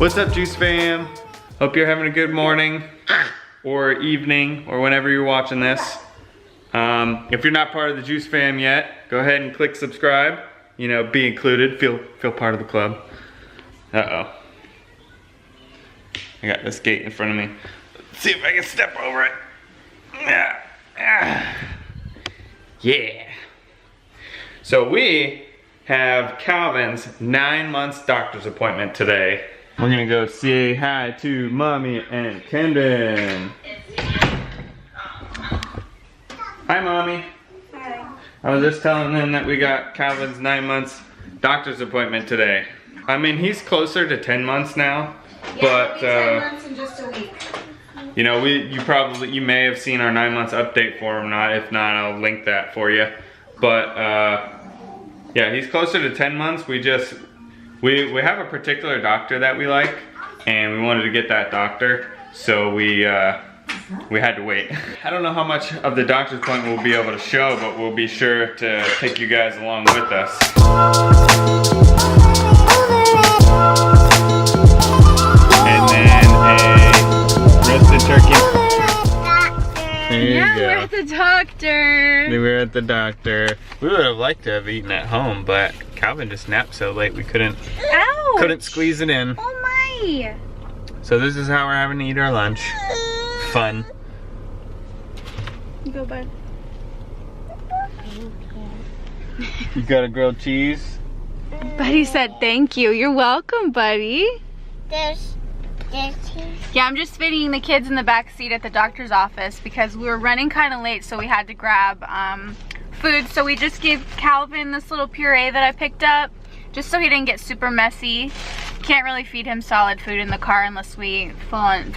What's up, Juice fam? Hope you're having a good morning or evening or whenever you're watching this. If you're not part of the Juice fam yet, go ahead and click subscribe. You know, be included, feel part of the club. Uh-oh. I got this gate in front of me. Let's see if I can step over it. Yeah. So we have Calvin's 9 months doctor's appointment today. We're gonna go say hi to Mommy and Camden. Hi, Mommy. Hi. I was just telling them that we got Calvin's 9 months doctor's appointment today. I mean, he's closer to 10 months now, Yeah, but 10 months in just a week. you know, you may have seen our 9 months update for him. If not, I'll link that for you. But yeah, he's closer to 10 months. We have a particular doctor that we like, and we wanted to get that doctor, so we had to wait. I don't know how much of the doctor's appointment we'll be able to show, but we'll be sure to take you guys along with us. And then a roasted turkey. There you go. We're at the doctor. We were at the doctor. We would have liked to have eaten at home, but Calvin just napped so late we couldn't squeeze it in. Oh my! So this is how we're having to eat our lunch. Fun. Go, bud. You got a grilled cheese? Buddy said thank you. You're welcome, buddy. There's cheese. Yeah, I'm just feeding the kids in the back seat at the doctor's office because we were running kind of late, so we had to grab food. So we just gave Calvin this little puree that I picked up, just so he didn't get super messy. Can't really feed him solid food in the car unless we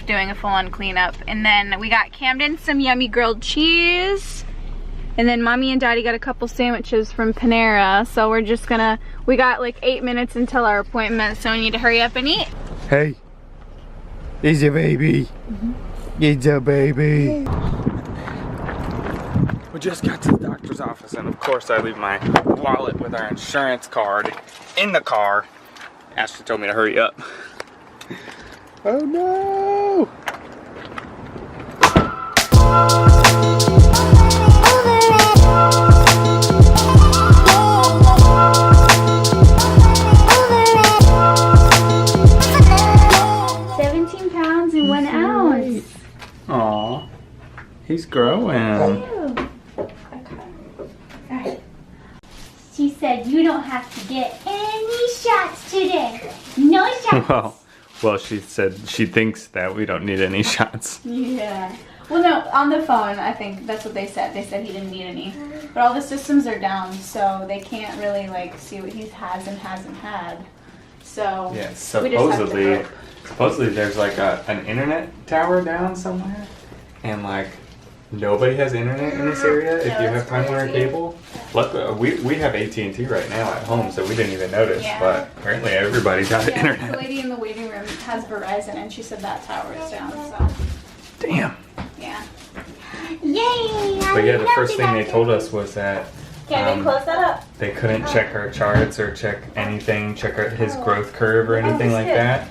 doing a full-on cleanup. And then we got Camden some yummy grilled cheese. And then Mommy and Daddy got a couple sandwiches from Panera. So we're just gonna, we got like 8 minutes until our appointment, so we need to hurry up and eat. Hey, it's a baby. It's a baby. We just got to the doctor's office, and of course I leave my wallet with our insurance card in the car. Ashley told me to hurry up. Oh no! Aw, he's growing. She said you don't have to get any shots today. No shots. Well, she said she thinks that we don't need any shots. Yeah. Well, no, on the phone, I think that's what they said. They said he didn't need any. But all the systems are down, so they can't really, like, see what he has and hasn't had. So, Yeah, we just have to hope. supposedly there's like an internet tower down somewhere, and like nobody has internet in this area if you have Time Warner cable. Luckily, we have AT&T right now at home, so we didn't even notice, but apparently everybody's got internet. The lady in the waiting room has Verizon, and she said that tower is down, so. Damn. Yeah. Yay! But yeah, the first thing they told us was that Can we close that up? they couldn't check our charts or check anything, check his growth curve or anything like that.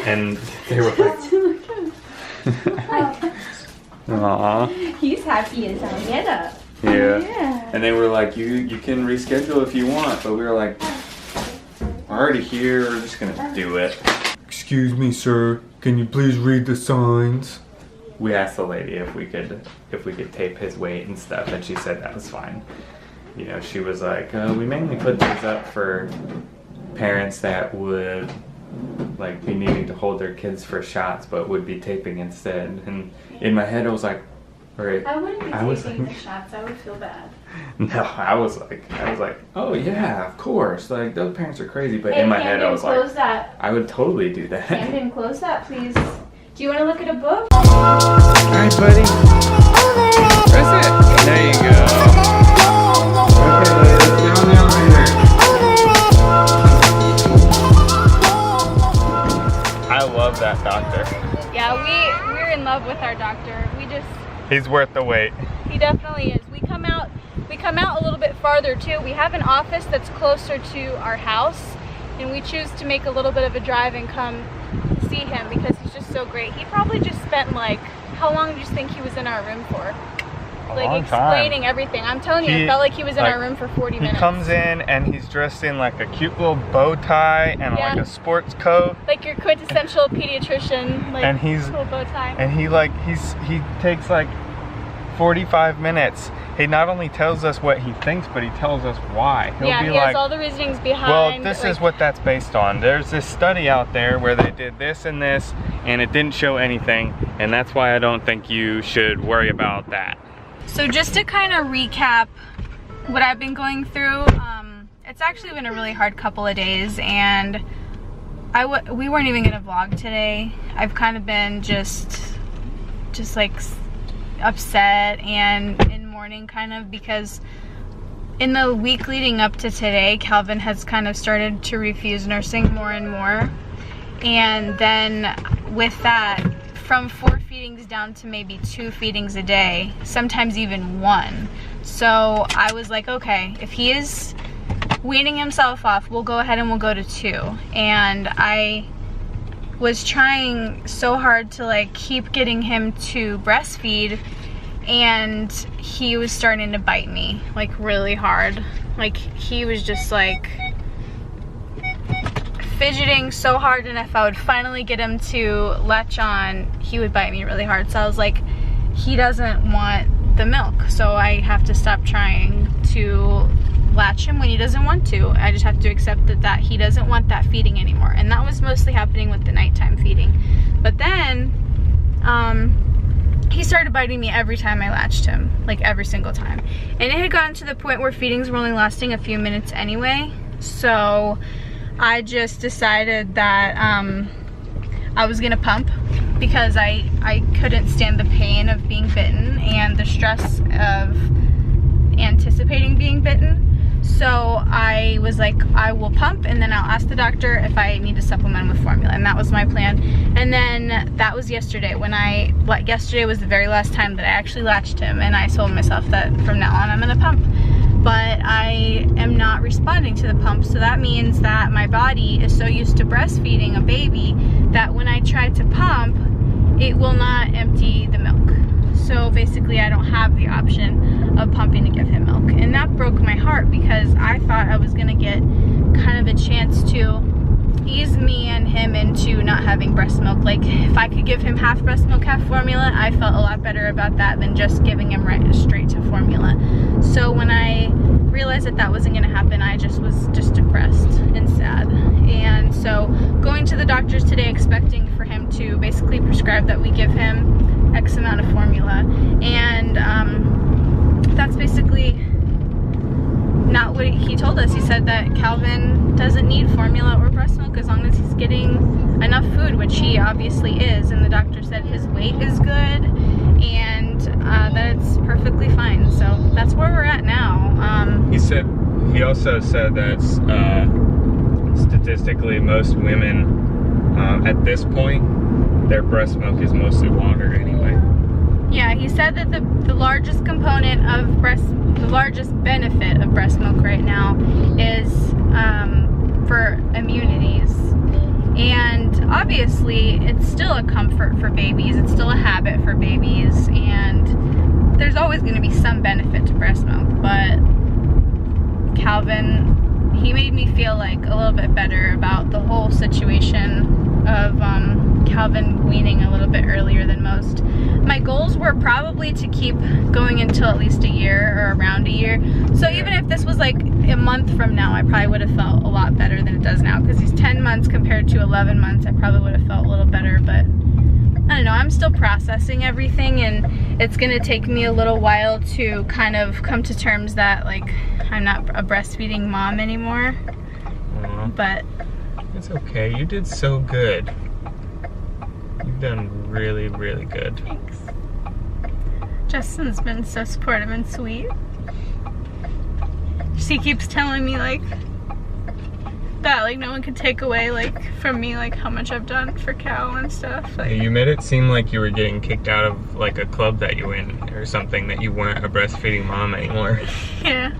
And they were like, aww. He's happy as all get up. Yeah. And they were like, you can reschedule if you want, but we were like, we're already here, we're just gonna do it. Excuse me, sir, can you please read the signs? We asked the lady if we could tape his weight and stuff, and she said that was fine. You know, she was like, we mainly put these up for parents that would like be needing to hold their kids for shots, but would be taping instead. And in my head, I was like, right. I wouldn't be taking the shots. I would feel bad. No, I was like, oh yeah, of course. Like those parents are crazy. But in my head, I was like, I would totally do that. Camden, close that, please. Do you want to look at a book? All right, buddy. Press it. There you go. Okay, let's get on the elevator. I love that doctor. Yeah, we're in love with our doctor. He's worth the wait. He definitely is. We come out a little bit farther too. We have an office that's closer to our house, and we choose to make a little bit of a drive and come see him because he's just so great. He probably just spent like, how long do you think he was in our room for? Like explaining everything. I'm telling you, it felt like he was in our room for 40 minutes. He comes in and he's dressed in like a cute little bow tie and like a sports coat. Like your quintessential pediatrician, like, and he's little bow tie. And he takes like 45 minutes. He not only tells us what he thinks, but he tells us why. He'll be he like, has all the reasonings behind. well, this is what that's based on. There's this study out there where they did this and this, and it didn't show anything, and that's why I don't think you should worry about that. So just to kind of recap what I've been going through, it's actually been a really hard couple of days, and we weren't even gonna vlog today. I've kind of been just like upset and in mourning kind of, because in the week leading up to today, Calvin has kind of started to refuse nursing more and more, and then with that, from 4 feedings down to maybe 2 feedings a day, sometimes even 1. So I was like, okay, if he is weaning himself off, we'll go ahead and we'll go to 2. And I was trying so hard to like keep getting him to breastfeed, and he was starting to bite me like really hard. Like he was just like fidgeting so hard, and if I would finally get him to latch on, he would bite me really hard. So I was like, he doesn't want the milk, so I have to stop trying to latch him when he doesn't want to. I just have to accept that he doesn't want that feeding anymore. And that was mostly happening with the nighttime feeding. But then he started biting me every time I latched him, like every single time. And it had gotten to the point where feedings were only lasting a few minutes anyway. So I just decided that I was gonna pump, because I couldn't stand the pain of being bitten and the stress of anticipating being bitten. So I was like, I will pump, and then I'll ask the doctor if I need to supplement with formula, and that was my plan. And then that was yesterday, yesterday was the very last time that I actually latched him, and I told myself that from now on I'm gonna pump. But I am not responding to the pump, so that means that my body is so used to breastfeeding a baby that when I try to pump, it will not empty the milk. So basically I don't have the option of pumping to give him milk. And that broke my heart, because I thought I was gonna get kind of a chance to ease me and him into not having breast milk. Like if I could give him half breast milk, half formula, I felt a lot better about that than just giving him right straight to formula. So when I realized that that wasn't gonna happen, I was just depressed and sad. And so going to the doctors today, expecting for him to basically prescribe that we give him X amount of formula, and that's basically not what he told us. He said that Calvin doesn't need formula or breast milk as long as he's getting enough food, which he obviously is, and the doctor said his weight is good and that it's perfectly fine. So that's where we're at now. He also said that statistically most women at this point, their breast milk is mostly water anyway. Yeah, he said that the largest component of the largest benefit of breast milk right now is for immunities. And obviously it's still a comfort for babies, it's still a habit for babies, and there's always going to be some benefit to breast milk. But Calvin, he made me feel like a little bit better about the whole situation of Calvin weaning a little bit earlier than most. My goals were probably to keep going until at least a year or around a year. So even if this was like a month from now, I probably would have felt a lot better than it does now, because he's 10 months compared to 11 months, I probably would have felt a little better. But I don't know, I'm still processing everything, and it's gonna take me a little while to kind of come to terms that like I'm not a breastfeeding mom anymore. But it's okay, you did so good. You've done really, really good. Thanks. Justin's been so supportive and sweet. She keeps telling me like that like no one can take away like from me like how much I've done for Cal and stuff. Like, you made it seem like you were getting kicked out of like a club that you were in or something, that you weren't a breastfeeding mom anymore. Yeah.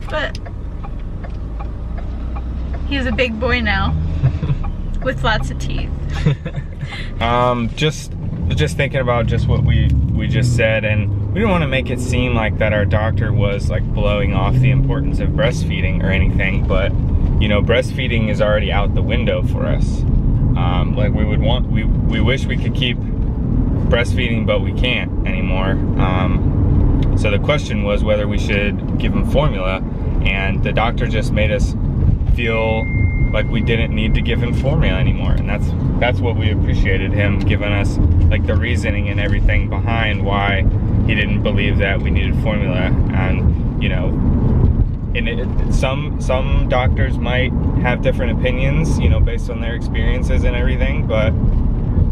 But he's a big boy now. With lots of teeth. Just thinking about just what we just said, and we don't want to make it seem like that our doctor was like blowing off the importance of breastfeeding or anything, but you know, breastfeeding is already out the window for us. Like we wish we could keep breastfeeding, but we can't anymore. So the question was whether we should give him formula, and the doctor just made us feel like we didn't need to give him formula anymore, and that's what we appreciated, him giving us like the reasoning and everything behind why he didn't believe that we needed formula. And you know, some doctors might have different opinions, you know, based on their experiences and everything, but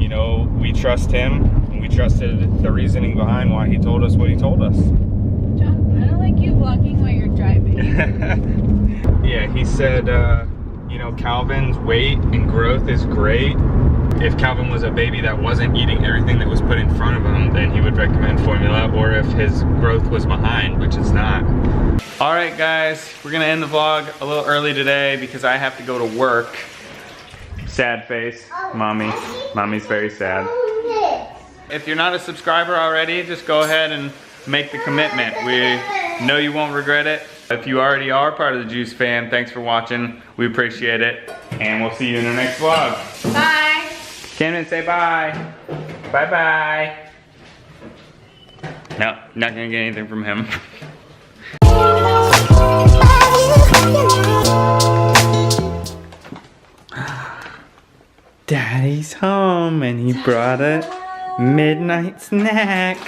you know, we trust him and we trusted the reasoning behind why he told us what he told us. John, I don't like you vlogging while you're driving. Yeah, he said you know, Calvin's weight and growth is great. If Calvin was a baby that wasn't eating everything that was put in front of him, then he would recommend formula, or if his growth was behind, which it's not. All right, guys, we're gonna end the vlog a little early today because I have to go to work. Sad face, mommy. Mommy's very sad. If you're not a subscriber already, just go ahead and make the commitment. We know you won't regret it. If you already are part of the Juice fam, thanks for watching. We appreciate it. And we'll see you in the next vlog. Bye. Camden, say bye. Bye-bye. No, not gonna get anything from him. Daddy's home and he brought a midnight snack.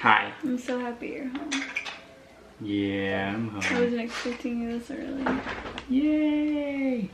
Hi. I'm so happy you're home. Yeah, I'm I home. wasn't expecting you this early. Yay!